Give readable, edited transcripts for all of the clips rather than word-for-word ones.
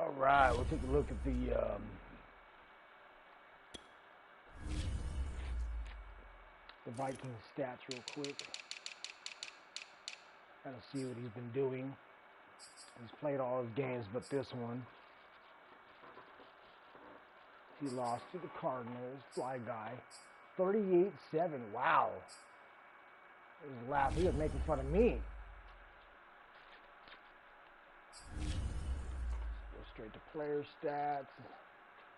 All right, we'll take a look at the Vikings stats real quick. Kind of see what he's been doing. He's played all his games but this one. He lost to the Cardinals, fly guy. 38-7, wow. He was laughing, he was making fun of me. Go straight to player stats.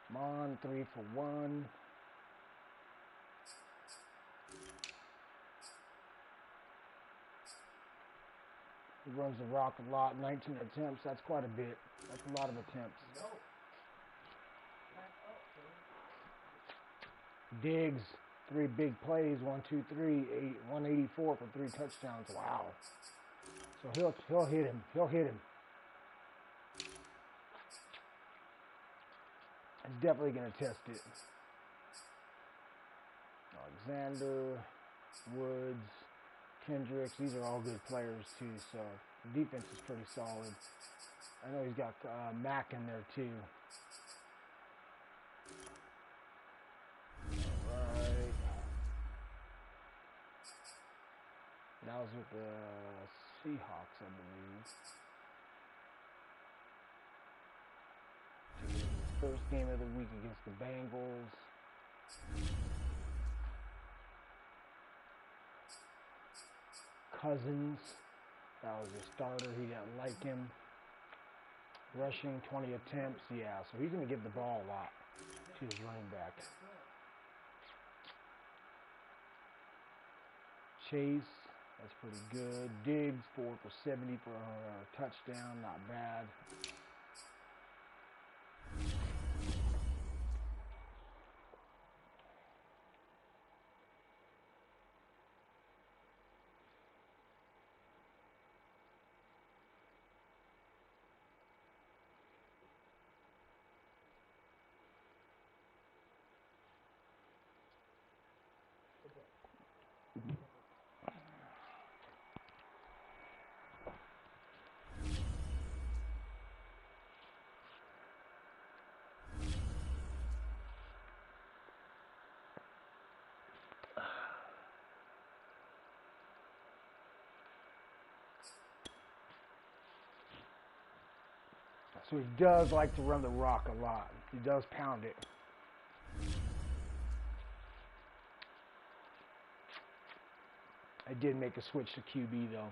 Come on, 3 for 1. He runs the rock a lot, 19 attempts, that's quite a bit. That's a lot of attempts. Diggs, 3 big plays, 1, 2, 3, 184 for 3 touchdowns. Wow. So he'll hit him. He'll hit him. He's definitely going to test it. Alexander, Woods, Kendricks, these are all good players too, so the defense is pretty solid. I know he's got Mack in there too. Alright. That was with the Seahawks, I believe. First game of the week against the Bengals. Cousins, that was a starter. He didn't like him. Rushing, 20 attempts. Yeah, so he's going to give the ball a lot to his running back. Chase, that's pretty good. Diggs, 4 for 70 for a touchdown. Not bad. So he does like to run the rock a lot. He does pound it. I did make a switch to QB though.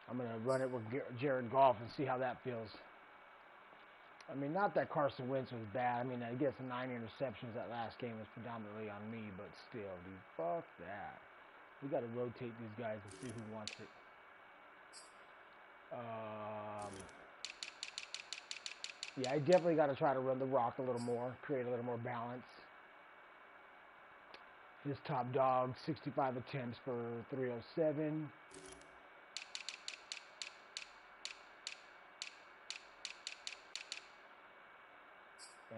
I'm going to run it with Jared Goff and see how that feels. I mean, not that Carson Wentz was bad. I mean, I guess the 9 interceptions that last game was predominantly on me, but still, dude, fuck that. We got to rotate these guys and see who wants it. Yeah, I definitely got to try to run the rock a little more, create a little more balance. His top dog, 65 attempts for 307.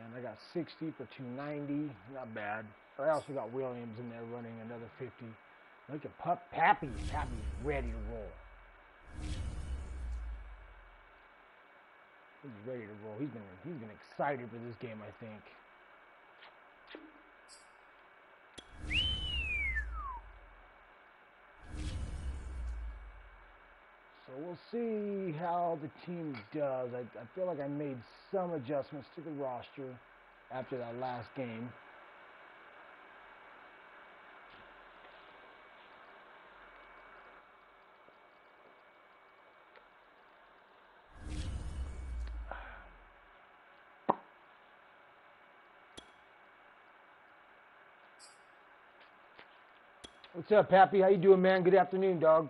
And I got 60 for 290. Not bad. I also got Williams in there running another 50. Look at Pappy's ready to roll. He's ready to roll. He's been excited for this game, I think. So we'll see how the team does. I feel like I made some adjustments to the roster after that last game. What's up, Pappy? How you doing, man? Good afternoon, dog.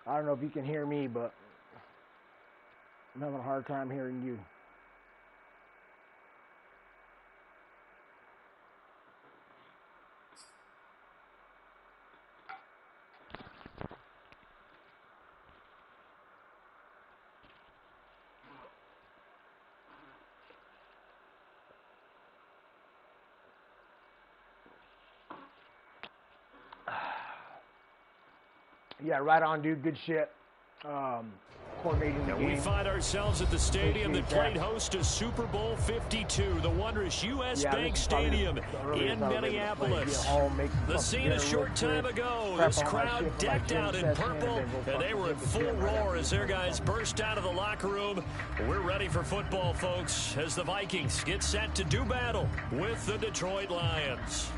I don't know if you can hear me, but I'm having a hard time hearing you. Yeah, right on, dude. Good shit. coordinating the game. We find ourselves at the stadium that played host to Super Bowl 52, the wondrous U.S. Bank Stadium in Minneapolis. The scene a short time ago, this crowd decked out in purple, and they were in full roar as their guys burst out of the locker room. We're ready for football, folks, as the Vikings get set to do battle with the Detroit Lions.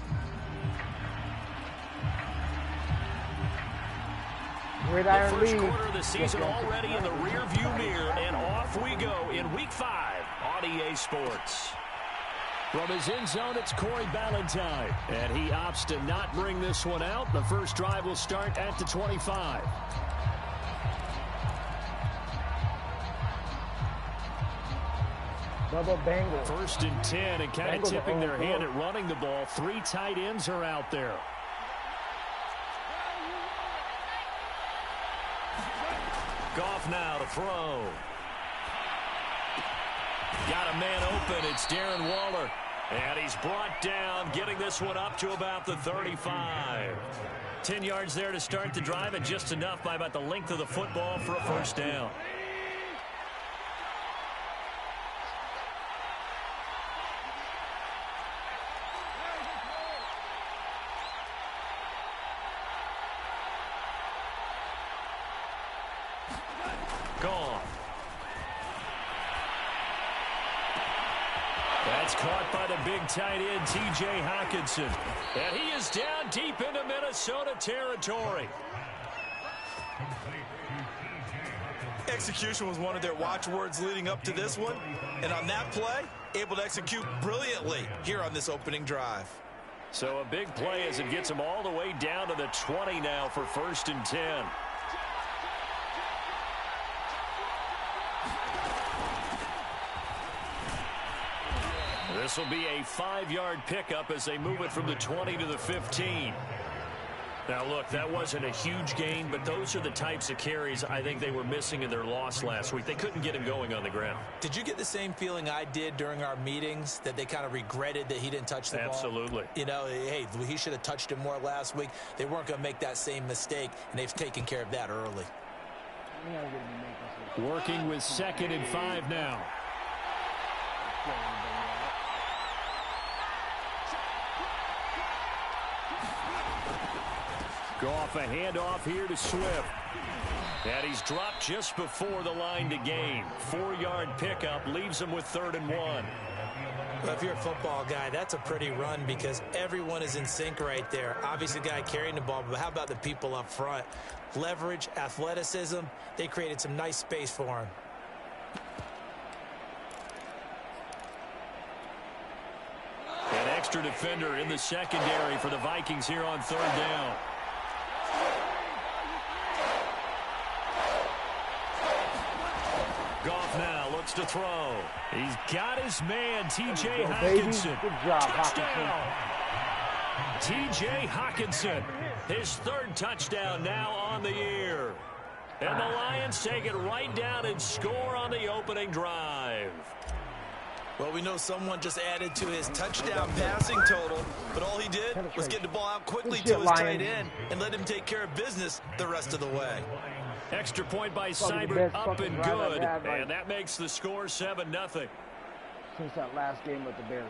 Gridiron the first quarter of the season already in the rear-view mirror, and off we go in Week 5 on EA Sports. From his end zone, it's Corey Ballantyne, and he opts to not bring this one out. The first drive will start at the 25. Double bangle. 1st and 10, and kind of tipping their hand at running the ball. 3 tight ends are out there. Goff now to throw. Got a man open. It's Darren Waller. And he's brought down, getting this one up to about the 35. 10 yards there to start the drive, and just enough by about the length of the football for a first down. Gone. That's caught by the big tight end, T.J. Hockenson. And he is down deep into Minnesota territory. Execution was one of their watchwords leading up to this one. And on that play, able to execute brilliantly here on this opening drive. So a big play as it gets them all the way down to the 20 now for 1st and 10. This will be a 5-yard pickup as they move it from the 20 to the 15. Now, look, that wasn't a huge gain, but those are the types of carries I think they were missing in their loss last week. They couldn't get him going on the ground. Did you get the same feeling I did during our meetings, that they kind of regretted that he didn't touch the ball? Absolutely. You know, hey, he should have touched him more last week. They weren't going to make that same mistake, and they've taken care of that early. Working with 2nd and 5 now. Goff, a handoff here to Swift. And he's dropped just before the line to gain. 4-yard pickup leaves him with 3rd and 1. Well, if you're a football guy, that's a pretty run because everyone is in sync right there. Obviously, the guy carrying the ball, but how about the people up front? Leverage, athleticism, they created some nice space for him. An extra defender in the secondary for the Vikings here on 3rd down. Goff now looks to throw. He's got his man, T.J. Hockenson. Good job, touchdown. T.J. Hockenson, his 3rd touchdown now on the year. And the Lions take it right down and score on the opening drive. Well, we know someone just added to his touchdown passing total, but all he did was get the ball out quickly to his tight end and let him take care of business the rest of the way. Extra point by Seibert, up and good, and that makes the score 7-0. Since that last game with the Bears.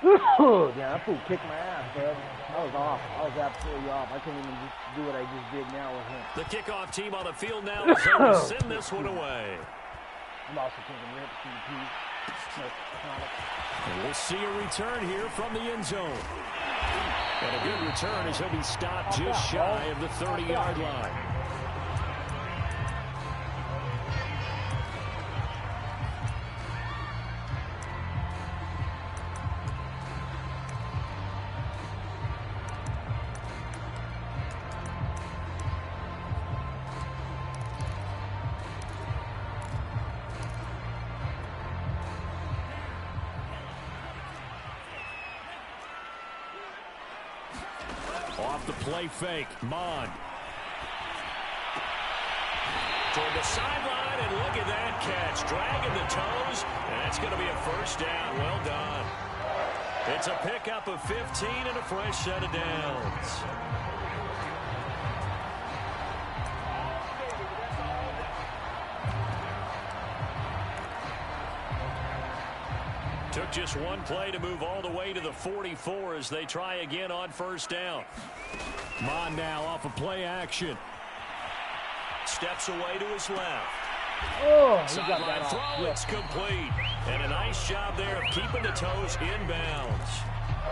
Yeah, that fool kicked my ass, man. I was off. I was absolutely off. I couldn't even do what I just did now with him. The kickoff team on the field now is able to send this one away. I'm also taking rips from the piece. And we'll see a return here from the end zone. And a good return as he'll be stopped just shy of the 30-yard line. Off the play fake, Mond. Toward the sideline, and look at that catch. Dragging the toes, and that's going to be a first down. Well done. It's a pickup of 15 and a fresh set of downs. Took just one play to move all the way to the 44 as they try again on first down. Mon now off of play action. Steps away to his left. Oh, sideline throw, it's complete. And a nice job there of keeping the toes inbounds.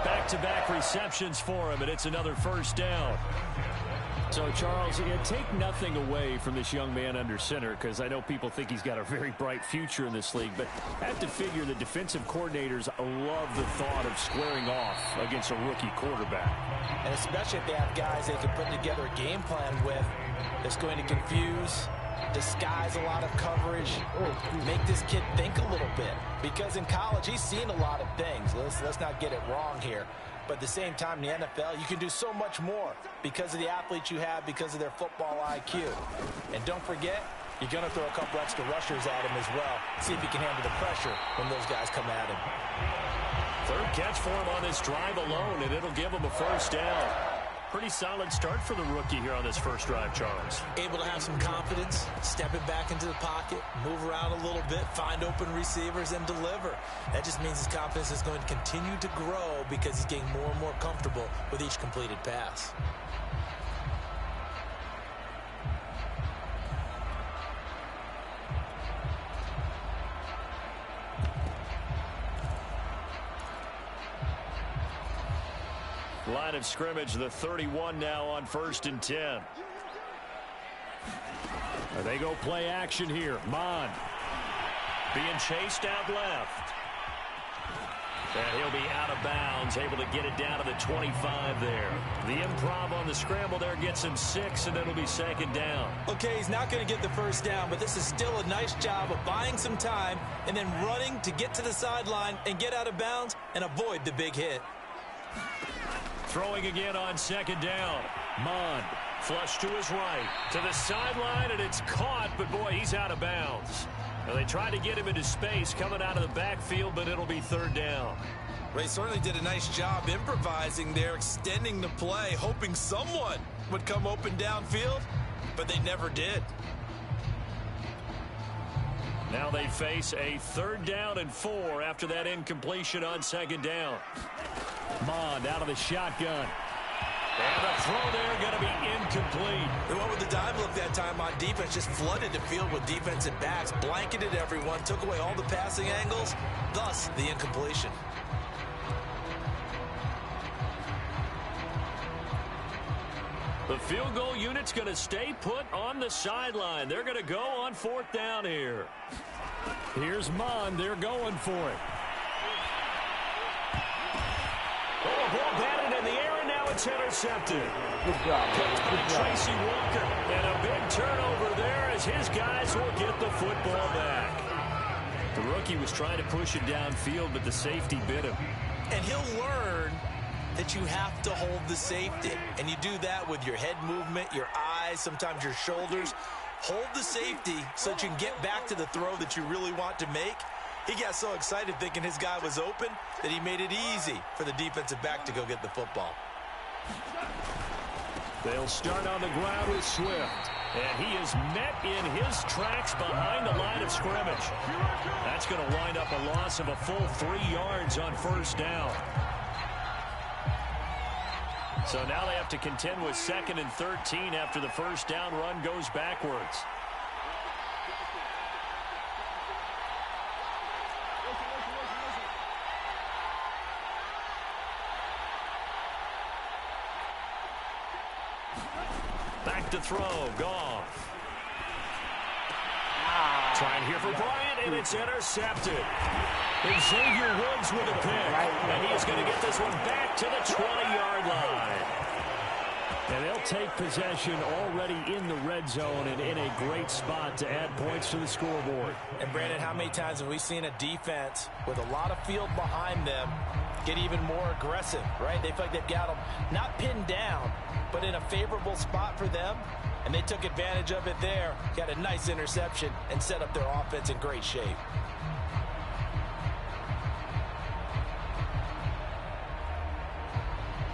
Back-to-back receptions for him, and it's another first down. So, Charles, take nothing away from this young man under center, because I know people think he's got a very bright future in this league, but I have to figure the defensive coordinators love the thought of squaring off against a rookie quarterback. And especially if they have guys they can put together a game plan with that's going to confuse, disguise a lot of coverage, make this kid think a little bit. Because in college, he's seen a lot of things. Let's not get it wrong here. But at the same time, in the NFL, you can do so much more because of the athletes you have, because of their football IQ. And don't forget, you're going to throw a couple extra rushers at him as well. See if he can handle the pressure when those guys come at him. Third catch for him on this drive alone, and it'll give him a first down. Pretty solid start for the rookie here on this first drive, Charles. Able to have some confidence, stepping back into the pocket, move around a little bit, find open receivers, and deliver. That just means his confidence is going to continue to grow because he's getting more and more comfortable with each completed pass. Line of scrimmage, the 31 now on 1st and 10. They go play action here. Mon being chased out left. And he'll be out of bounds, able to get it down to the 25 there. The improv on the scramble there gets him 6, and it'll be second down. Okay, he's not going to get the first down, but this is still a nice job of buying some time and then running to get to the sideline and get out of bounds and avoid the big hit. Throwing again on second down. Mon flush to his right, to the sideline, and it's caught, but boy, he's out of bounds. Now they tried to get him into space coming out of the backfield, but it'll be third down. Ray certainly did a nice job improvising there, extending the play, hoping someone would come open downfield, but they never did. Now they face a 3rd down and 4 after that incompletion on second down. Mond out of the shotgun. And the throw there going to be incomplete. They went with the dive look that time on defense, just flooded the field with defensive backs, blanketed everyone, took away all the passing angles, thus the incompletion. The field goal unit's going to stay put on the sideline. They're going to go on 4th down here. Here's Mond. They're going for it. Oh, ball batted in the air, and now it's intercepted. Good job. Good Tracy Walker. And a big turnover there as his guys will get the football back. The rookie was trying to push it downfield, but the safety bit him. And he'll learn that you have to hold the safety. And you do that with your head movement, your eyes, sometimes your shoulders. Hold the safety so that you can get back to the throw that you really want to make. He got so excited thinking his guy was open that he made it easy for the defensive back to go get the football. They'll start on the ground with Swift. And he is met in his tracks behind the line of scrimmage. That's going to wind up a loss of a full 3 yards on 1st down. So now they have to contend with 2nd and 13 after the 1st down run goes backwards. Back to throw, Goff. Trying here for Bryant, and it's intercepted. And Xavier Woods with a pick. And he is going to get this one back to the 20-yard line. And they'll take possession already in the red zone and in a great spot to add points to the scoreboard. And, Brandon, how many times have we seen a defense with a lot of field behind them get even more aggressive, right? They feel like they've got them not pinned down, but in a favorable spot for them. And they took advantage of it there, got a nice interception, and set up their offense in great shape.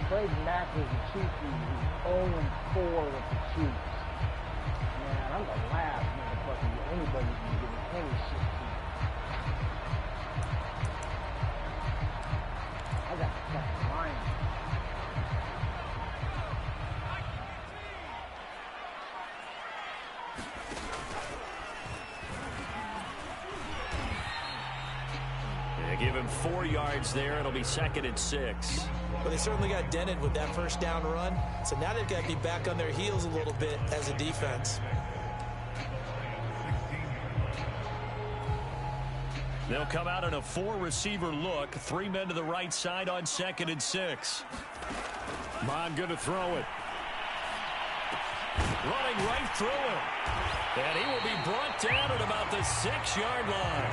Played Mack with the Chiefs. He's 0-4 with the Chiefs. Man, I'm the last motherfucker anybody can give me any shit to. give him 4 yards there. It'll be 2nd and 6. Well, they certainly got dented with that first down run. So now they've got to be back on their heels a little bit as a defense. They'll come out in a 4-receiver look. 3 men to the right side on 2nd and 6. Mon going to throw it. Running right through him. And he will be brought down at about the 6-yard line.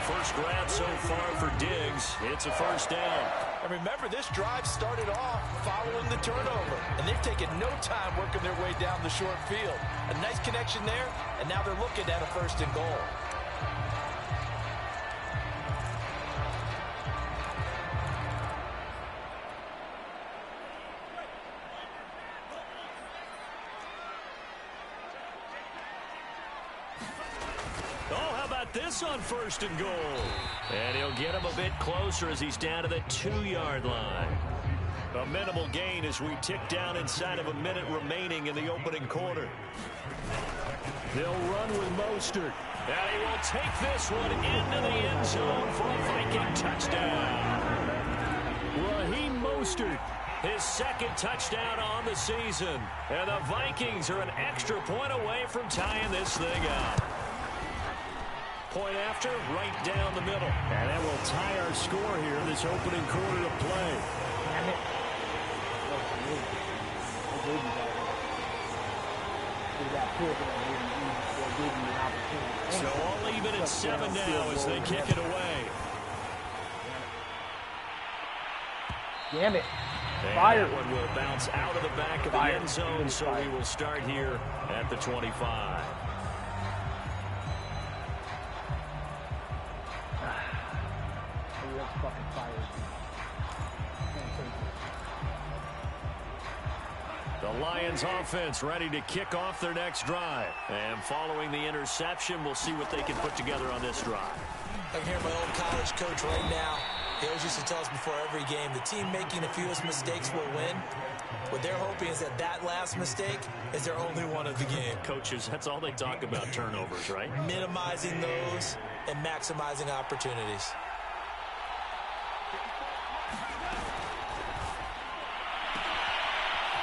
First grab so far for Diggs. It's a first down. And remember, this drive started off following the turnover. And they've taken no time working their way down the short field. A nice connection there, and now they're looking at a 1st and goal. This on 1st and goal. And he'll get him a bit closer as he's down to the 2-yard line. A minimal gain as we tick down inside of a minute remaining in the opening quarter. They'll run with Mostert. And he will take this one into the end zone for a Viking touchdown. Raheem Mostert, his 2nd touchdown on the season. And the Vikings are an extra point away from tying this thing up. Point after, right down the middle. And that will tie our score here in this opening quarter of play. So all even at 7 now as they kick it away. Damn it. And Fire. that one will bounce out of the back of the end zone, so we will start here at the 25. The Lions offense ready to kick off their next drive. And following the interception, we'll see what they can put together on this drive. I can hear my old college coach right now. He always used to tell us before every game, the team making the fewest mistakes will win. What they're hoping is that that last mistake is their only one of the game. Coaches, that's all they talk about, turnovers, right? Minimizing those and maximizing opportunities.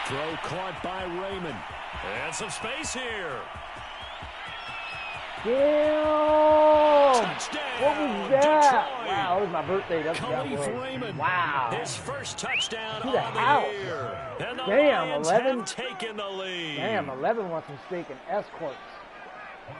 Throw caught by Raymond. And some space here. Damn! Touchdown, What was that? Detroit. Wow, it was my birthday. That's Khalif Raymond. Wow. His first touchdown To the on house. the year. And the Damn, Lions 11? have taken the lead. Damn, 11 wants mistaken escorts.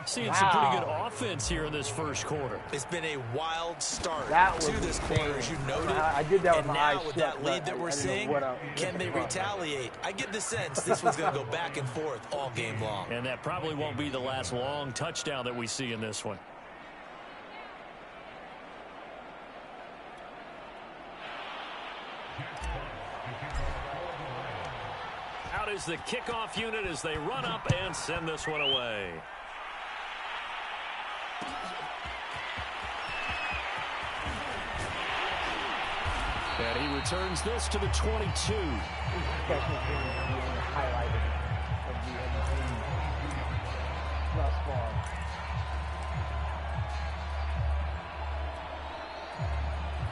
Seeing some pretty good offense here in this first quarter. It's been a wild start to this quarter, as you noted. I did that with my eyes now with shut, that lead that we're seeing, can they retaliate? I get the sense this one's going to go back and forth all game long. And that probably won't be the last long touchdown that we see in this one. Out is the kickoff unit as they run up and send this one away. And he returns this to the 22.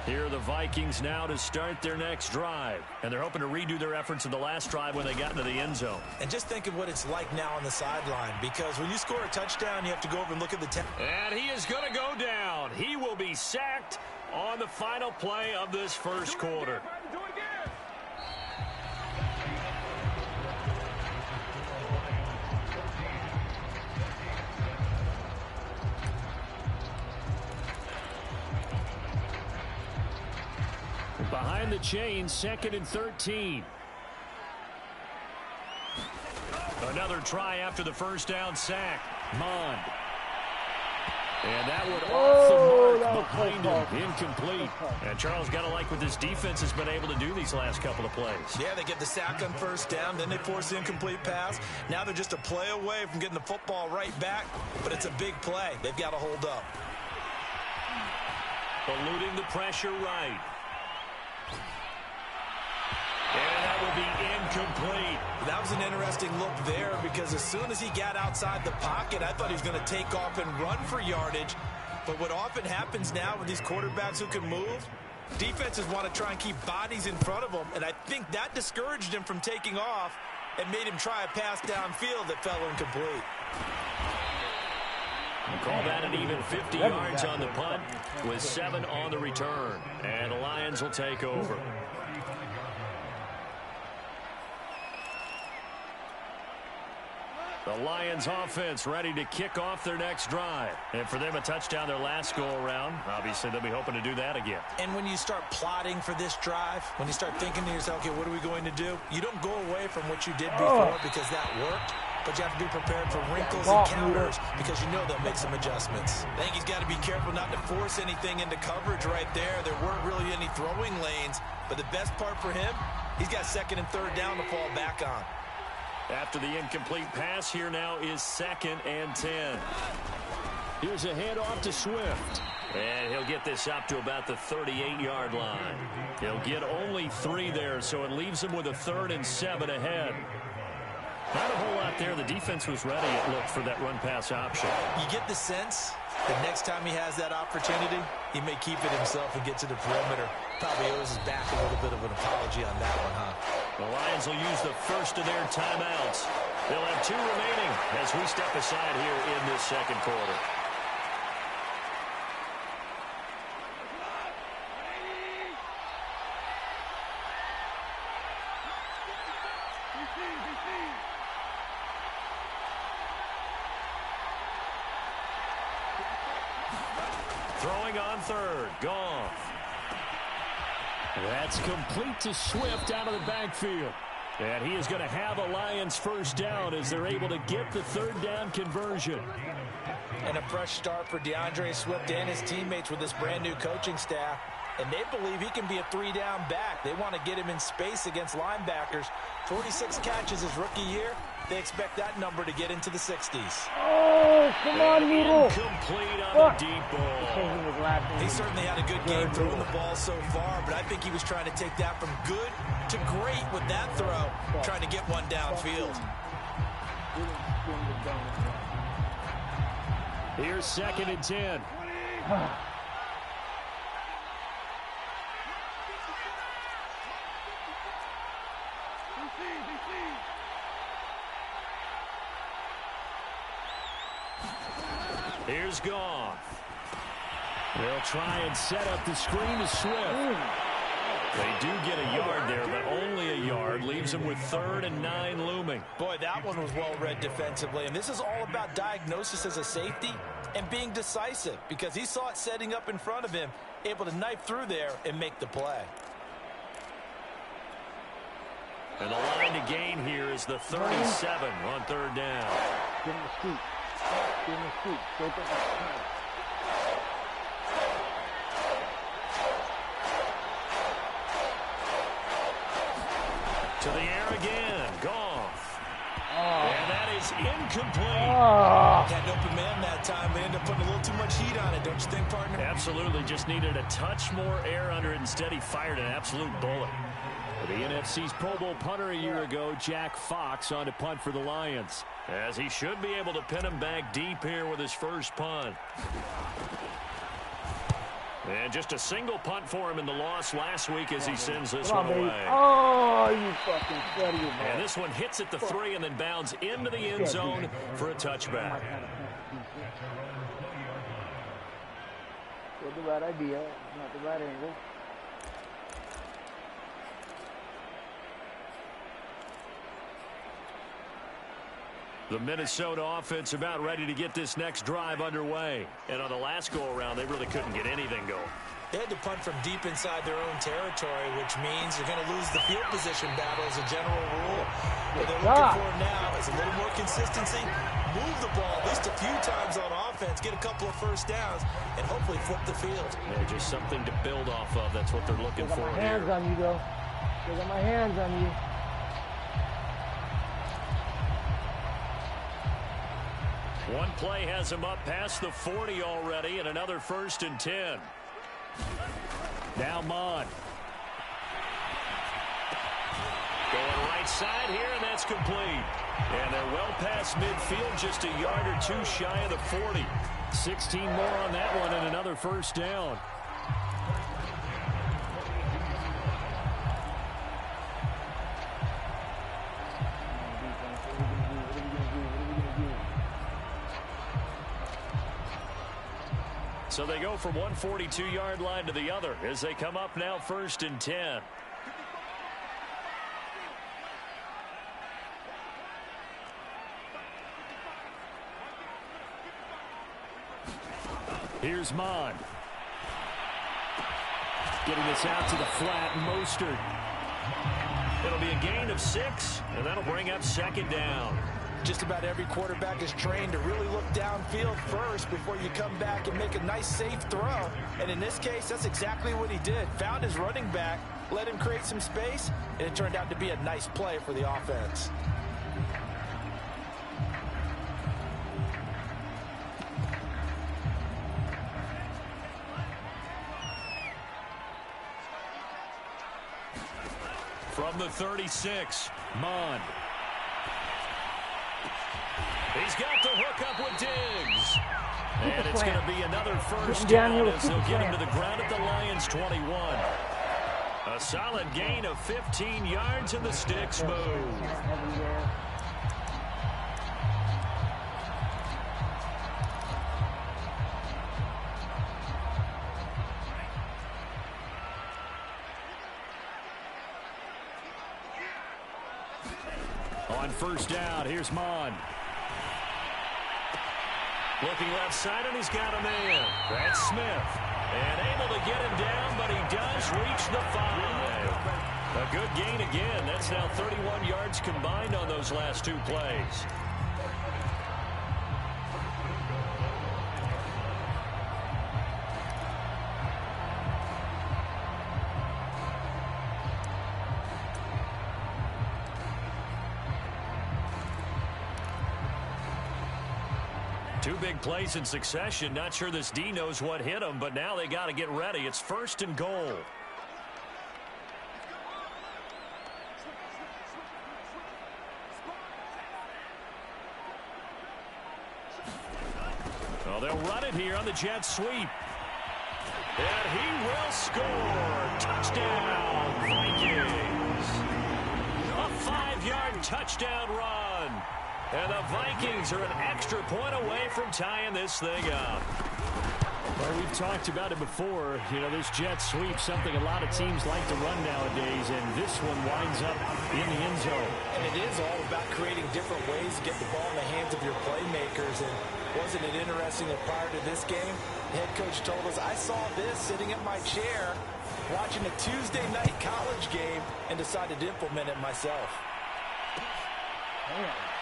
Here are the Vikings now to start their next drive. And they're hoping to redo their efforts in the last drive when they got into the end zone. And just think of what it's like now on the sideline, because when you score a touchdown, you have to go over and look at the And he is going to go down. He will be sacked on the final play of this first quarter. Behind the chains, 2nd and 13. Another try after the first down sack. Mond. And that one off the mark behind him. Incomplete. And Charles got to like what this defense has been able to do these last couple of plays. Yeah, they get the sack on first down, then they force the incomplete pass. Now they're just a play away from getting the football right back, but it's a big play. They've got to hold up. Eluding the pressure right. And that will be incomplete. That was an interesting look there because as soon as he got outside the pocket, I thought he was going to take off and run for yardage. But what often happens now with these quarterbacks who can move, defenses want to try and keep bodies in front of them, and I think that discouraged him from taking off and made him try a pass downfield that fell incomplete. We'll call that an even 50 yards on the punt with 7 on the return. And the Lions will take over. The Lions offense ready to kick off their next drive. And for them, a touchdown their last go-around. Obviously, they'll be hoping to do that again. And when you start plotting for this drive, when you start thinking to yourself, okay, what are we going to do? You don't go away from what you did before because that worked. But you have to be prepared for wrinkles and counters because you know they'll make some adjustments. I think he's got to be careful not to force anything into coverage right there. There weren't really any throwing lanes. But the best part for him, he's got 2nd and 3rd down to fall back on. After the incomplete pass, here now is 2nd and 10. Here's a handoff to Swift. And he'll get this up to about the 38-yard line. He'll get only 3 there, so it leaves him with a 3rd and 7 ahead. Not a whole lot there. The defense was ready, it looked, for that run-pass option. You get the sense that next time he has that opportunity, he may keep it himself and get to the perimeter. Probably owes his back a little bit of an apology on that one, huh? The Lions will use the first of their timeouts. They'll have 2 remaining as we step aside here in this 2nd quarter. Throwing on 3rd. Goff. That's complete to Swift out of the backfield. And he is going to have a Lions first down as they're able to get the 3rd down conversion. And a fresh start for DeAndre Swift and his teammates with this brand new coaching staff. And they believe he can be a 3-down back. They want to get him in space against linebackers. 46 catches his rookie year. They expect that number to get into the 60s. Oh, come on, Noodle. Incomplete on the deep ball. He certainly had a good game throwing the ball so far, but I think he was trying to take that from good to great with that throw, trying to get one downfield. Here's 2nd and 10. Here's Goff. They'll try and set up the screen to Swift. They do get a yard there, but only a yard. Leaves them with 3rd and 9 looming. Boy, that one was well read defensively. And this is all about diagnosis as a safety and being decisive because he saw it setting up in front of him, able to knife through there and make the play. And the line to gain here is the 37 on 3rd down. Give him the scoop. Give him the scoop. Go to the scoop. To the air again. Goff. And that is incomplete. Had an open man that time. They ended up putting a little too much heat on it, don't you think, partner? Absolutely. Just needed a touch more air under it. Instead, he fired an absolute bullet. The NFC's Pro Bowl punter a year ago, Jack Fox, on to punt for the Lions, as he should be able to pin him back deep here with his first punt. And just a single punt for him in the loss last week as he sends this one away. Oh, you fucking study it, man. And this one hits at the 3 and then bounds into the end zone for a touchback. Not the right idea, not the right angle. The Minnesota offense about ready to get this next drive underway. And on the last go-around, they really couldn't get anything going. They had to punt from deep inside their own territory, which means you're going to lose the field position battle as a general rule. What they're looking for now is a little more consistency, move the ball at least a few times on offense, get a couple of first downs, and hopefully flip the field. Yeah, just something to build off of. That's what they're looking for here. I got my hands on you, though. I got my hands on you. One play has him up past the 40 already, and another 1st and 10. Now Mond. Going right side here, and that's complete. And they're well past midfield, just a yard or two shy of the 40. 16 more on that one and another first down. So they go from one 42-yard line to the other as they come up now 1st and 10. Here's Mond. Getting this out to the flat, Mostert. It'll be a gain of 6, and that'll bring up 2nd down. Just about every quarterback is trained to really look downfield first before you come back and make a nice, safe throw. And in this case, that's exactly what he did. Found his running back, let him create some space, and it turned out to be a nice play for the offense. From the 36, Mond. He's got the hook up with Diggs. And it's going to be another first down as they'll get him to the ground at the Lions' 21. A solid gain of 15 yards in the sticks move. On first down, here's Mond. Looking left side, and he's got a man. That's Smith. And able to get him down, but he does reach the 5. A good gain again. That's now 31 yards combined on those last 2 plays. Two big plays in succession. Not sure this D knows what hit him, but now they got to get ready. It's 1st and goal. Well, they'll run it here on the jet sweep. And he will score. Touchdown, Vikings. A 5-yard touchdown run. And the Vikings are an extra point away from tying this thing up. Well, we've talked about it before. You know, this jet sweep, something a lot of teams like to run nowadays, and this one winds up in the end zone. And it is all about creating different ways to get the ball in the hands of your playmakers. And wasn't it interesting that prior to this game, the head coach told us, I saw this sitting in my chair watching a Tuesday night college game and decided to implement it myself.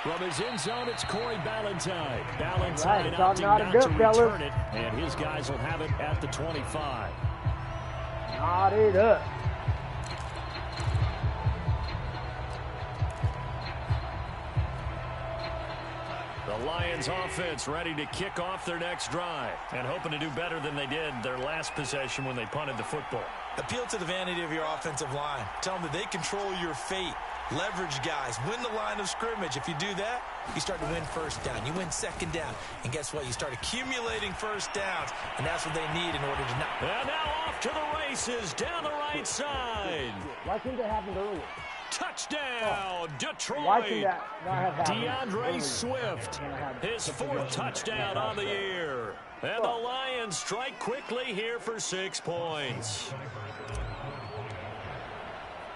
From his end zone, it's Corey Ballantyne. Ballantyne opting not to return it, and his guys will have it at the 25. Knot it up. The Lions offense ready to kick off their next drive and hoping to do better than they did their last possession when they punted the football. Appeal to the vanity of your offensive line. Tell them that they control your fate. Leverage guys. Win the line of scrimmage. If you do that, you start to win first down. You win second down. And guess what? You start accumulating first downs. And that's what they need in order to not. And now off to the races down the right side. Why couldn't that happen earlier? Touchdown, Detroit. Why couldn't that not have happened DeAndre earlier? Swift, his 4th touchdown on the year. And the Lions strike quickly here for 6 points.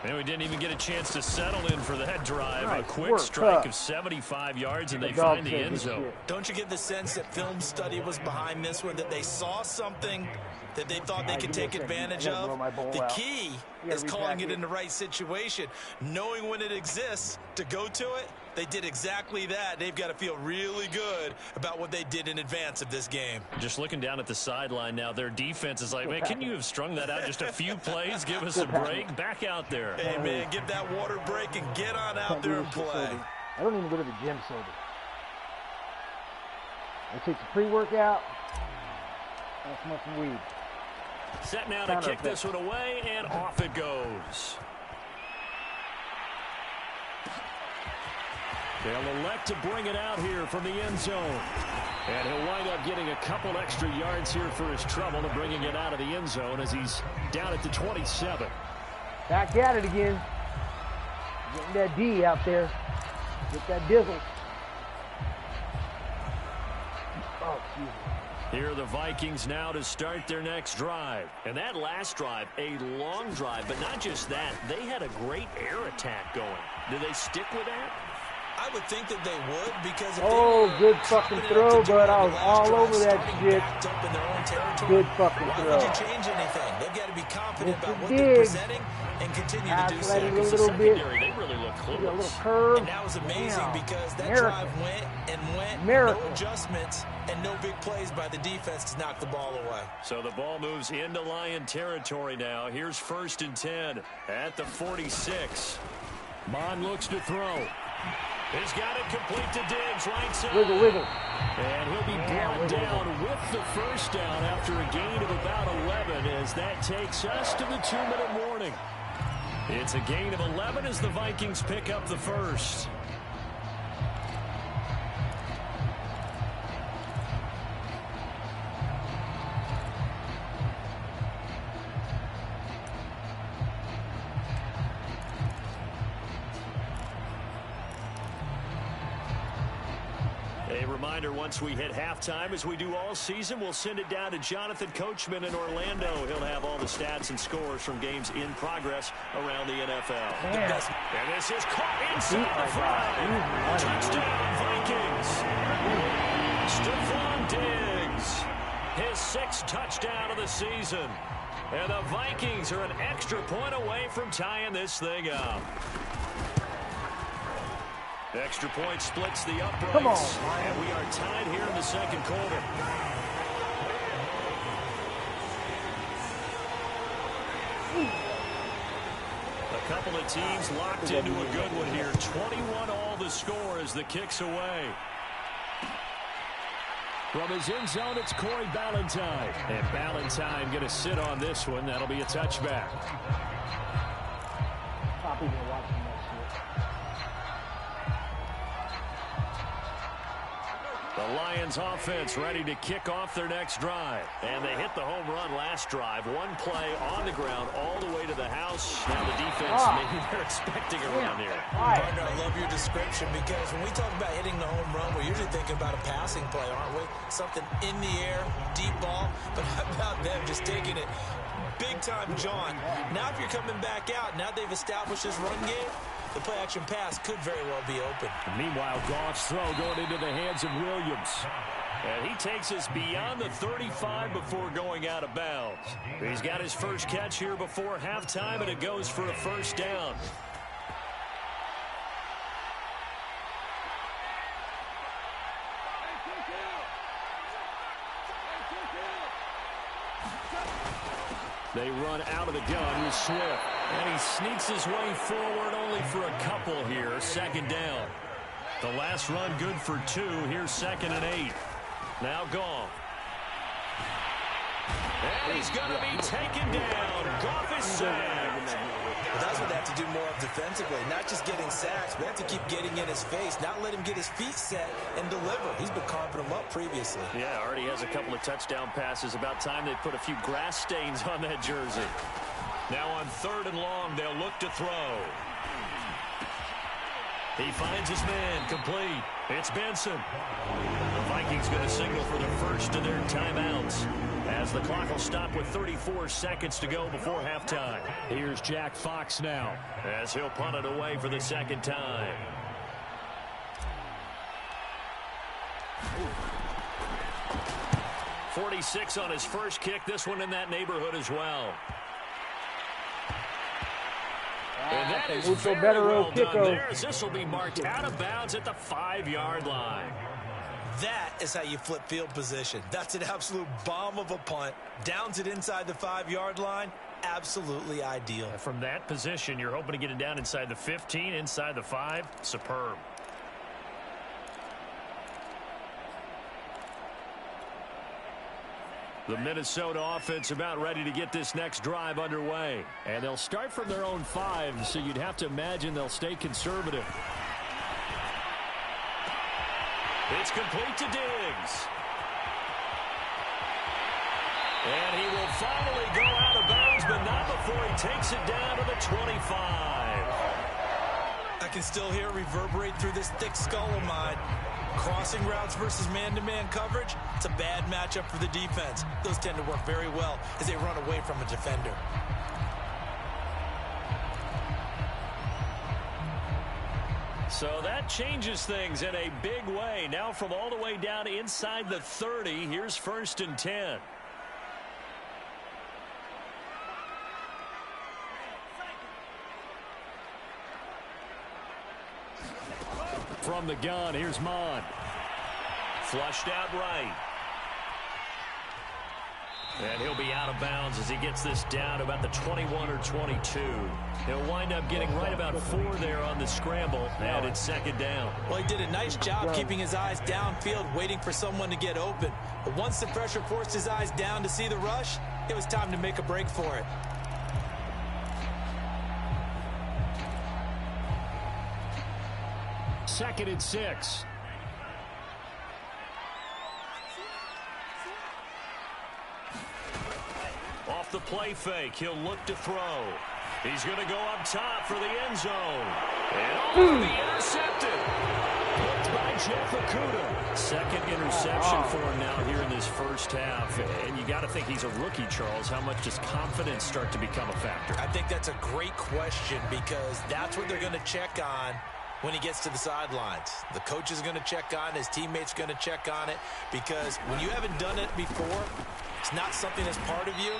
And we didn't even get a chance to settle in for that drive. A quick strike of 75 yards, and they find the end zone. Don't you get the sense that film study was behind this one, that they saw something that they thought they could take advantage of? The key is calling it in the right situation, knowing when it exists to go to it. They did exactly that. They've got to feel really good about what they did in advance of this game. Just looking down at the sideline now, their defense is like, man, can you have strung that out just a few plays? Give us a break. Back out there. Hey, man, give that water break and get on out there and play. I don't even go to the gym sober. I take the pre-workout. I smoke some weed. Set now to kick this one away, and off it goes. They'll elect to bring it out here from the end zone. And he'll wind up getting a couple extra yards here for his trouble and bringing it out of the end zone as he's down at the 27. Back at it again. Getting that D out there. Get that dizzle. Oh, Jesus. Here are the Vikings now to start their next drive. And that last drive, a long drive, but not just that. They had a great air attack going. Do they stick with that? I would think that they would, because if good fucking throw, but I was all over that shit. Good fucking why throw. would you change anything? They've got to be confident about what Diggs. they're presenting and continue to do so. Athletic a The little bit. secondary, they really look A close. little curve. And that was amazing because that Miracle. drive went and went. Miracle. No adjustments and no big plays by the defense to knock the ball away. So the ball moves into Lion territory now. Here's 1st and 10 at the 46. Bond looks to throw. He's got it complete to Diggs, right side. Wiggle, wiggle. And he'll be brought down with the first down after a gain of about 11 as that takes us to the 2-minute warning. It's a gain of 11 as the Vikings pick up the first. A reminder, once we hit halftime, as we do all season, we'll send it down to Jonathan Coachman in Orlando. He'll have all the stats and scores from games in progress around the NFL. Man. And this is caught inside the 5. Touchdown, Vikings. Stephon Diggs, his 6th touchdown of the season. And the Vikings are an extra point away from tying this thing up. Extra point splits the uprights. Come on, and we are tied here in the second quarter. A couple of teams locked into a good one here. 21 all the score as the kick's away. From his end zone, it's Corey Ballantyne. And Ballantyne going to sit on this one. That'll be a touchback. Poppy's been watching that shit. The Lions offense ready to kick off their next drive. And they hit the home run last drive. One play on the ground all the way to the house. Now the defense, maybe they're expecting around here. Partner, I love your description, because when we talk about hitting the home run, we're usually thinking about a passing play, aren't we? Something in the air, deep ball. But how about them just taking it big time, John? Now if you're coming back out, now they've established this run game, the play-action pass could very well be open. Meanwhile, Goff's throw going into the hands of Williams. And he takes us beyond the 35 before going out of bounds. He's got his first catch here before halftime, and it goes for a first down. They run out of the gun with Swift. And he sneaks his way forward only for a couple here. Second down. The last run good for 2. Here's 2nd and 8. Now Goff. And he's going to be taken down. Goff is sacked. That's what they have to do more of defensively. Not just getting sacks, but they have to keep getting in his face. Not let him get his feet set and deliver. He's been carving them up previously. Yeah, already has a couple of touchdown passes. About time they put a few grass stains on that jersey. Now on 3rd and long, they'll look to throw. He finds his man, complete. It's Benson. The Vikings going to signal for the first of their timeouts, as the clock will stop with 34 seconds to go before halftime. Here's Jack Fox now, as he'll punt it away for the second time. .46 on his first kick. This one in that neighborhood as well. And that is very well done there, as this will be marked out of bounds at the 5-yard line. That is how you flip field position. That's an absolute bomb of a punt. Downs it inside the 5-yard line. Absolutely ideal. From that position, you're hoping to get it down inside the 15, inside the 5. Superb. The Minnesota offense about ready to get this next drive underway. And they'll start from their own 5, so you'd have to imagine they'll stay conservative. It's complete to Diggs. And he will finally go out of bounds, but not before he takes it down to the 25. I can still hear it reverberate through this thick skull of mine. Crossing routes versus man-to-man coverage, it's a bad matchup for the defense. Those tend to work very well as they run away from a defender. So that changes things in a big way. Now from all the way down inside the 30, here's 1st and 10. From the gun, here's Mon. Flushed out right. And he'll be out of bounds as he gets this down to about the 21 or 22. He'll wind up getting right about 4 there on the scramble, and it's 2nd down. Well, he did a nice job keeping his eyes downfield, waiting for someone to get open. But once the pressure forced his eyes down to see the rush, it was time to make a break for it. Second and 6. Off the play fake, he'll look to throw. He's going to go up top for the end zone. And will be intercepted. Hooked by Jeff Okudah. Second interception for him now here in this first half. And you got to think he's a rookie, Charles. How much does confidence start to become a factor? I think that's a great question because that's what they're going to check on when he gets to the sidelines. The coach is going to check on it. His teammates are going to check on it because when you haven't done it before, it's not something that's part of you.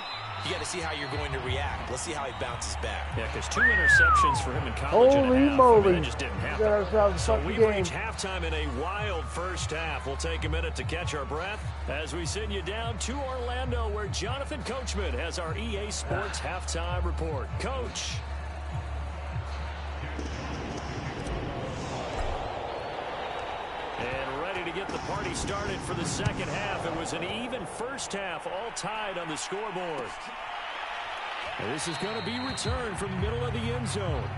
You got to see how you're going to react. Let's see how he bounces back. Yeah, because 2 interceptions for him in college and a half. Moly. I mean, it just didn't happen. So we reach halftime in a wild first half. We'll take a minute to catch our breath as we send you down to Orlando where Jonathan Coachman has our EA Sports halftime report. Coach. And ready to get the party started for the second half. It was an even first half, all tied on the scoreboard. And this is going to be returned from the middle of the end zone.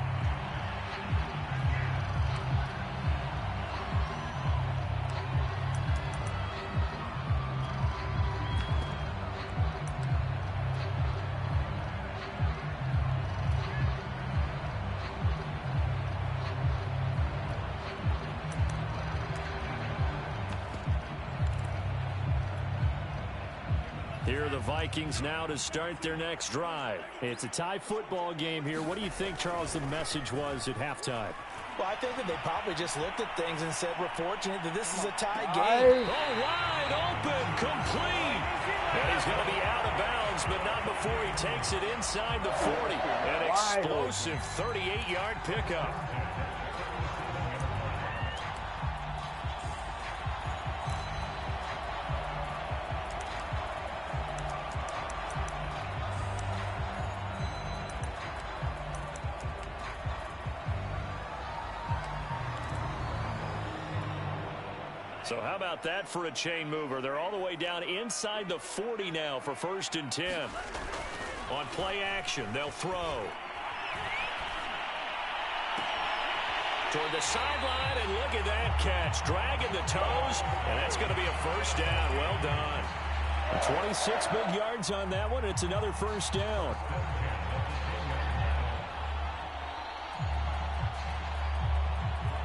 Here are the Vikings now to start their next drive. It's a tie football game here. What do you think, Charles, the message was at halftime? Well, I think that they probably just looked at things and said, we're fortunate that this is a tie game. Oh, wide open, complete. And he's going to be out of bounds, but not before he takes it inside the 40. An explosive 38-yard pickup. So how about that for a chain mover? They're all the way down inside the 40 now for 1st and 10. On play action, they'll throw. Toward the sideline, and look at that catch. Dragging the toes, and that's going to be a first down. Well done. 26 big yards on that one. It's another first down.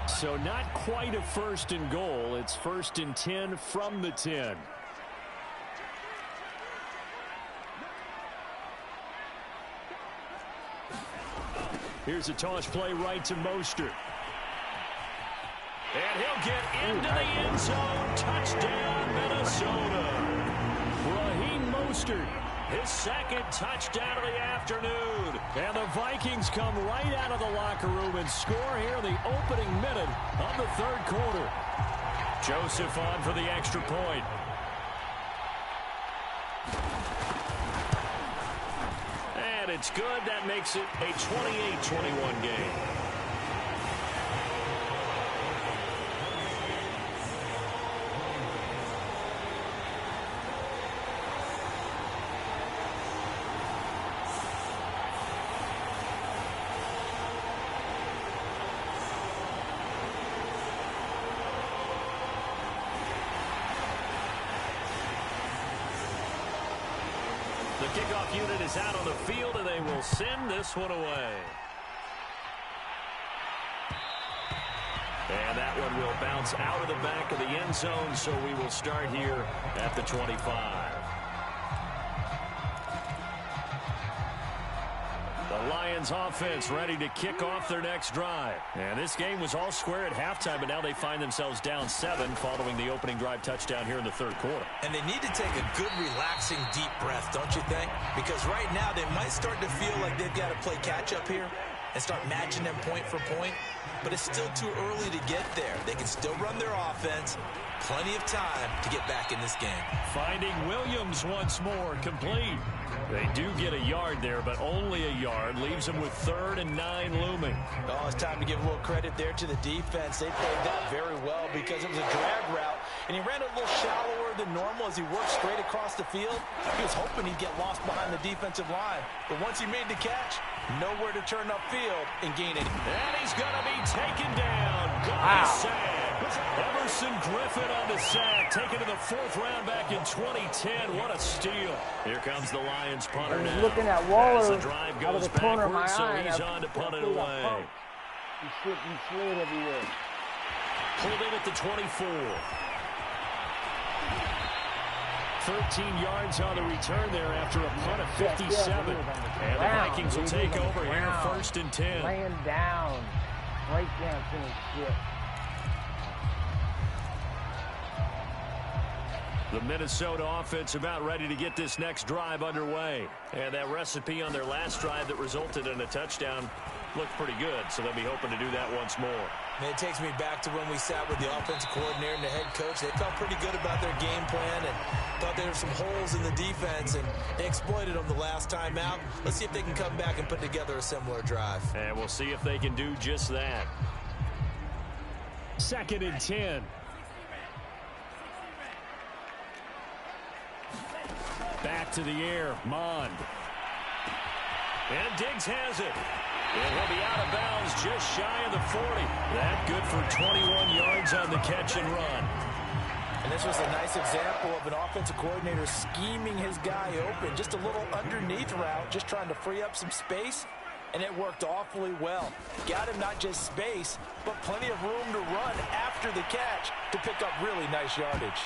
So not quite a 1st and goal. It's 1st and 10 from the 10. Here's a toss play right to Mostert. And he'll get into the end zone. Touchdown, Minnesota. Raheem Mostert, his 2nd touchdown of the afternoon. And the Vikings come right out of the locker room and score here in the opening minute of the 3rd quarter. Joseph on for the extra point. And it's good. That makes it a 28-21 game. The kickoff unit is out on the field, and they will send this one away. And that one will bounce out of the back of the end zone, so we will start here at the 25. The Lions offense ready to kick off their next drive. And this game was all square at halftime, but now they find themselves down 7 following the opening drive touchdown here in the third quarter. And they need to take a good, relaxing, deep breath, don't you think? Because right now they might start to feel like they've got to play catch-up here and start matching them point for point. But it's still too early to get there. They can still run their offense. Plenty of time to get back in this game. Finding Williams once more, complete. They do get a yard there, but only a yard. Leaves them with 3rd and 9 looming. Oh, it's time to give a little credit there to the defense. They played that very well because it was a drag route, and he ran a little shallower than normal as he worked straight across the field. He was hoping he'd get lost behind the defensive line, but once he made the catch, nowhere to turn upfield and gain any. And he's going to be taken down. Good sack. Emerson Griffin on the sack, taken to the 4th round back in 2010. What a steal. Here comes the Lions punter now. Looking at Waller as the drive goes backwards, so he's on to punt it away. He slid everywhere. Pulled in at the 24. 13 yards on the return there after a punt of 57. And the Vikings will take over here, 1st and 10. Laying down. Right down to his shit. The Minnesota offense about ready to get this next drive underway. And that recipe on their last drive that resulted in a touchdown looked pretty good, so they'll be hoping to do that once more. Man, it takes me back to when we sat with the offensive coordinator and the head coach. They felt pretty good about their game plan and thought there were some holes in the defense, and they exploited them the last time out. Let's see if they can come back and put together a similar drive. And we'll see if they can do just that. 2nd and 10. Back to the air, Mond. And Diggs has it. And he'll be out of bounds just shy of the 40. That good for 21 yards on the catch and run. And this was a nice example of an offensive coordinator scheming his guy open. Just a little underneath route, just trying to free up some space. And it worked awfully well. Got him not just space, but plenty of room to run after the catch to pick up really nice yardage.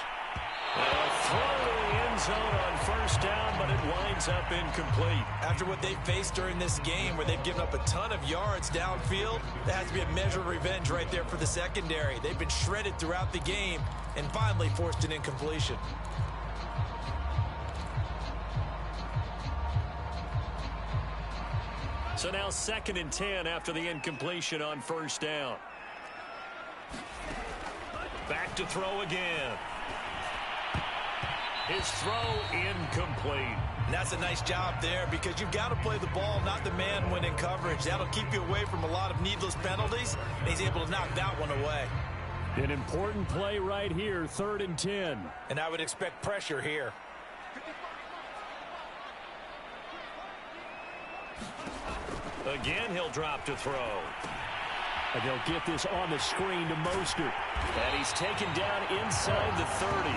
A throw to the end zone on 1st down, but it winds up incomplete. After what they faced during this game where they've given up a ton of yards downfield, that has to be a measure of revenge right there for the secondary. They've been shredded throughout the game and finally forced an incompletion. So now 2nd and 10 after the incompletion on 1st down. Back to throw again. His throw incomplete. And that's a nice job there because you've got to play the ball, not the man when in coverage. That'll keep you away from a lot of needless penalties, and he's able to knock that one away. An important play right here, 3rd and 10. And I would expect pressure here. Again, he'll drop to throw. And they'll get this on the screen to Mostert. And he's taken down inside the 30.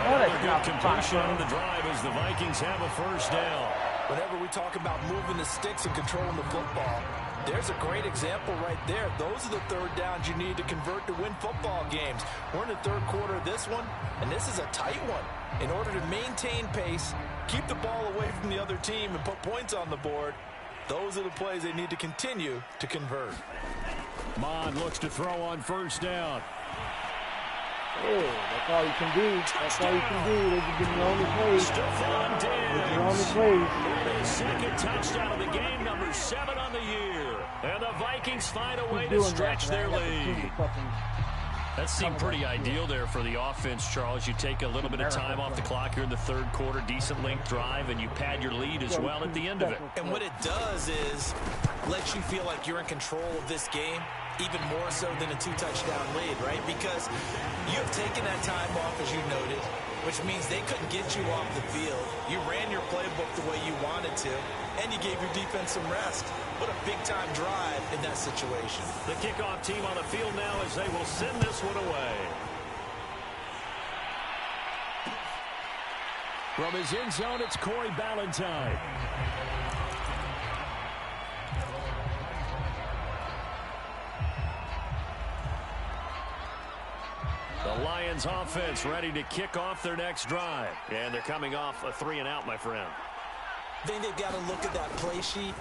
Another good completion on the drive as the Vikings have a 1st down. Whenever we talk about moving the sticks and controlling the football, there's a great example right there. Those are the 3rd downs you need to convert to win football games. We're in the 3rd quarter of this one, and this is a tight one. In order to maintain pace, keep the ball away from the other team, and put points on the board, those are the plays they need to continue to convert. Mond looks to throw on 1st down. Oh, that's all you can do. That's all you can do. Those are the only plays. Stephon Diggs. The only plays. His 2nd touchdown of the game, number 7 on the year. And the Vikings find a way to stretch their lead. That seemed pretty ideal there for the offense, Charles. You take a little bit of time off the clock here in the 3rd quarter, decent length drive, and you pad your lead as well at the end of it. And what it does is lets you feel like you're in control of this game, even more so than a 2-touchdown lead, right? Because you have taken that time off, as you noted, which means they couldn't get you off the field. You ran your playbook the way you wanted to, and you gave your defense some rest. What a big-time drive in that situation. The kickoff team on the field now as they will send this one away. From his end zone, it's Corey Ballantyne. The Lions offense ready to kick off their next drive. And they're coming off a 3-and-out, my friend. I think they've got to look at that play sheet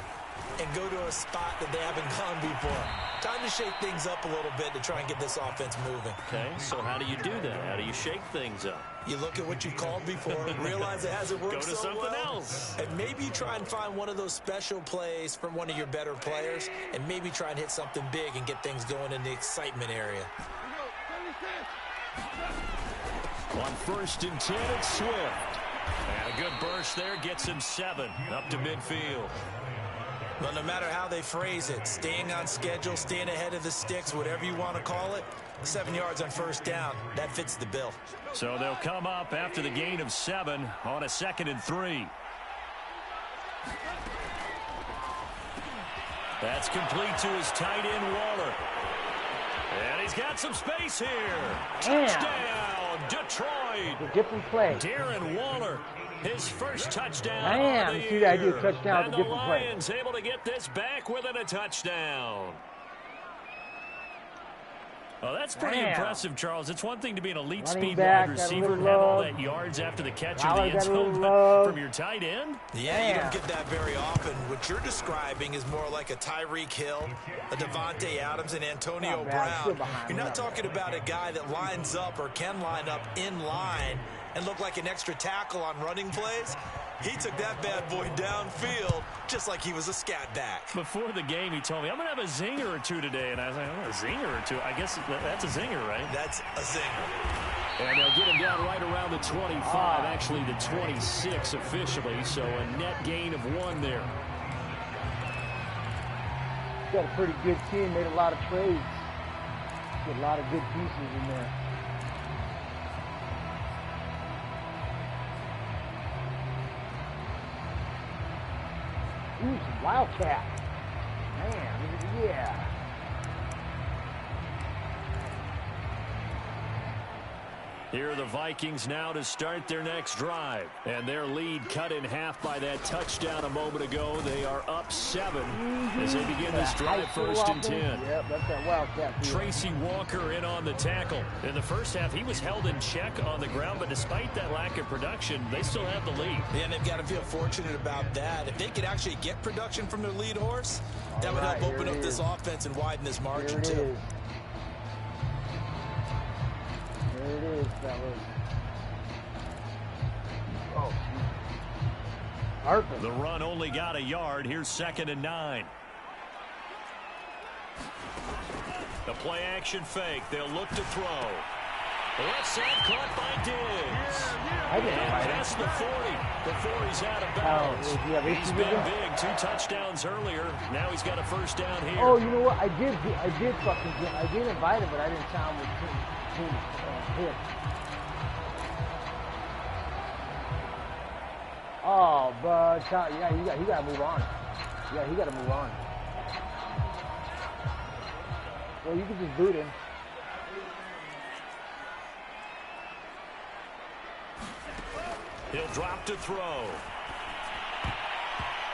and go to a spot that they haven't gone before. Time to shake things up a little bit to try and get this offense moving. Okay, so how do you do that? How do you shake things up? You look at what you called before, realize it hasn't worked so well. Go to something else. And maybe you try and find one of those special plays from one of your better players, and maybe try and hit something big and get things going in the excitement area. On 1st and 10, it's Swift. And a good burst there gets him 7 up to midfield. Well, no matter how they phrase it, staying on schedule, staying ahead of the sticks, whatever you want to call it, 7 yards on 1st down, that fits the bill. So they'll come up after the gain of 7 on a 2nd and 3. That's complete to his tight end, Waller. And he's got some space here. Touchdown, Detroit. A different play. Darren Waller, his first touchdown of the year. See that idea, touchdown with a different play. And the Lions able to get this back within a touchdown. Well, that's pretty impressive, Charles. It's one thing to be an elite speed wide receiver and have all that yards after the catch or the end zone, but from your tight end? Yeah, you don't get that very often. What you're describing is more like a Tyreek Hill, a Devontae Adams, and Antonio Brown. You're not talking about a guy that lines up or can line up in line and look like an extra tackle on running plays. He took that bad boy downfield just like he was a scat back. Before the game, he told me, I'm going to have a zinger or two today. And I was like, oh, a zinger or two? I guess that's a zinger, right? That's a zinger. And they'll get him down right around the 25, actually the 26 officially. So a net gain of 1 there. Got a pretty good team, made a lot of trades. Got a lot of good pieces in there. Ooh, some Wildcat. Man, yeah. Here are the Vikings now to start their next drive. And their lead cut in half by that touchdown a moment ago. They are up 7 as they begin this drive, 1st and 10. Yep, that's that Wildcat. Tracy Walker in on the tackle. In the first half, he was held in check on the ground, but despite that lack of production, they still have the lead. Yeah, and they've got to feel fortunate about that. If they could actually get production from their lead horse, that would help open up this offense and widen this margin, too. There it is, fellas. Oh, Harper. The run only got a yard. Here's 2nd and 9. The play action fake. They'll look to throw. The left side caught by Diggs. And past the 40. The 40's out of bounds. He's been big. 2 touchdowns earlier. Now he's got a 1st down here. Oh, you know what? I did invite him, but I didn't sound with him. Oh, but yeah, you got to move on. Yeah, he got to move on. Well, you can just boot him. He'll drop to throw.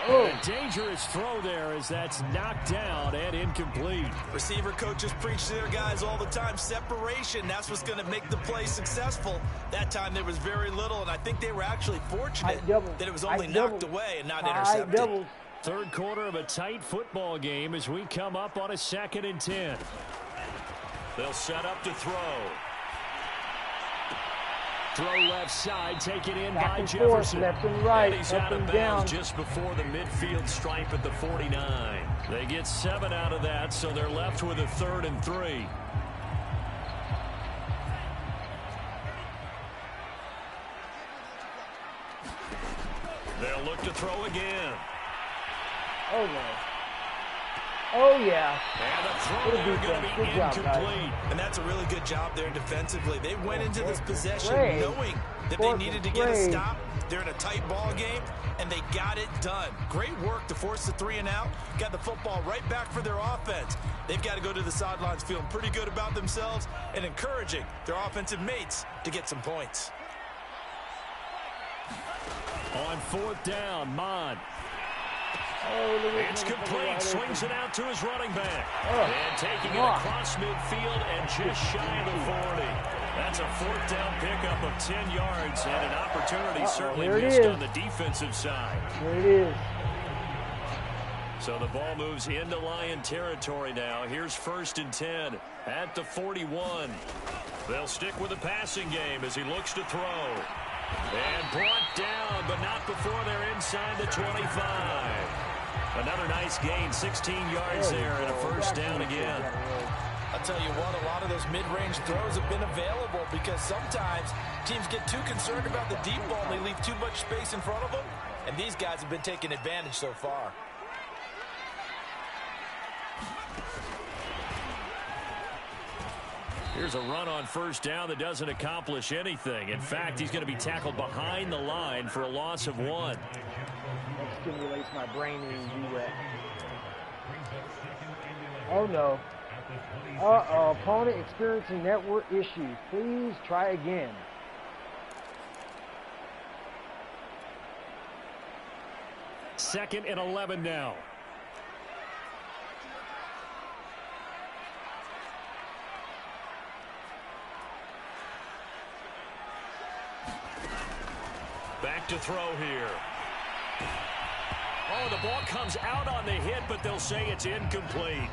Oh. A dangerous throw there as that's knocked down and incomplete. Receiver coaches preach to their guys all the time. Separation, that's what's going to make the play successful. That time there was very little, and I think they were actually fortunate that it was only knocked away and not intercepted. 3rd quarter of a tight football game as we come up on a 2nd and 10. They'll set up to throw. Throw left side, taken in by Jefferson. Left and right, and he's out of bounds just before the midfield stripe at the 49. They get 7 out of that, so they're left with a 3rd and 3. They'll look to throw again. Oh, no. Oh, yeah. And the throw there going to be incomplete. And that's a really good job there defensively. They went into this possession knowing that they needed to get a stop. They're in a tight ball game, and they got it done. Great work to force the 3 and out. Got the football right back for their offense. They've got to go to the sidelines feeling pretty good about themselves and encouraging their offensive mates to get some points. On 4th down, Mond. It's complete. Swings it out to his running back. And taking it across midfield and just shy of the 40. That's a 4th down pickup of 10 yards and an opportunity certainly missed on the defensive side. Here it is. So the ball moves into Lion territory now. Here's 1st and 10 at the 41. They'll stick with the passing game as he looks to throw. And brought down, but not before they're inside the 25. Another nice gain, 16 yards there and a 1st down again. I'll tell you what, a lot of those mid-range throws have been available because sometimes teams get too concerned about the deep ball and they leave too much space in front of them. And these guys have been taking advantage so far. Here's a run on 1st down that doesn't accomplish anything. In fact, he's going to be tackled behind the line for a loss of 1. That stimulates my brain and do that. Oh no. Uh-oh, opponent experiencing network issues. Please try again. Second and 11 now. Back to throw here. Oh, the ball comes out on the hit, but they'll say it's incomplete.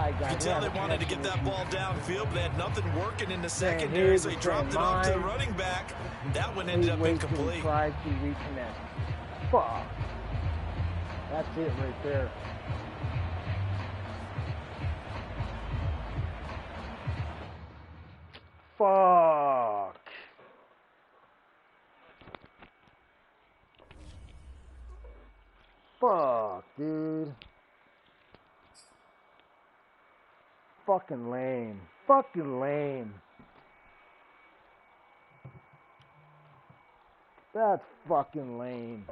You can tell they wanted to get that ball downfield, but they had nothing working in the secondary, so he dropped it off to the running back. That one ended up incomplete. Tried to reconnect. Fuck. That's it right there. Fuck. Fuck, dude. Fucking lame. Fucking lame. That's fucking lame.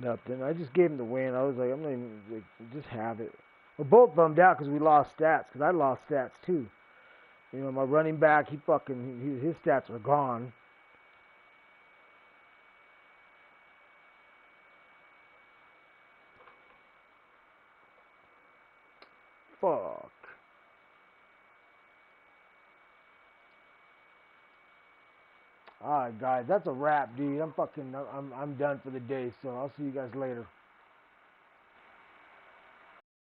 Nothing. I just gave him the win. I was like, I'm not even, like, just have it. We're both bummed out because we lost stats, because I lost stats too. You know, my running back, his stats are gone. Fuck. Alright, guys, that's a wrap, dude. I'm done for the day, so I'll see you guys later.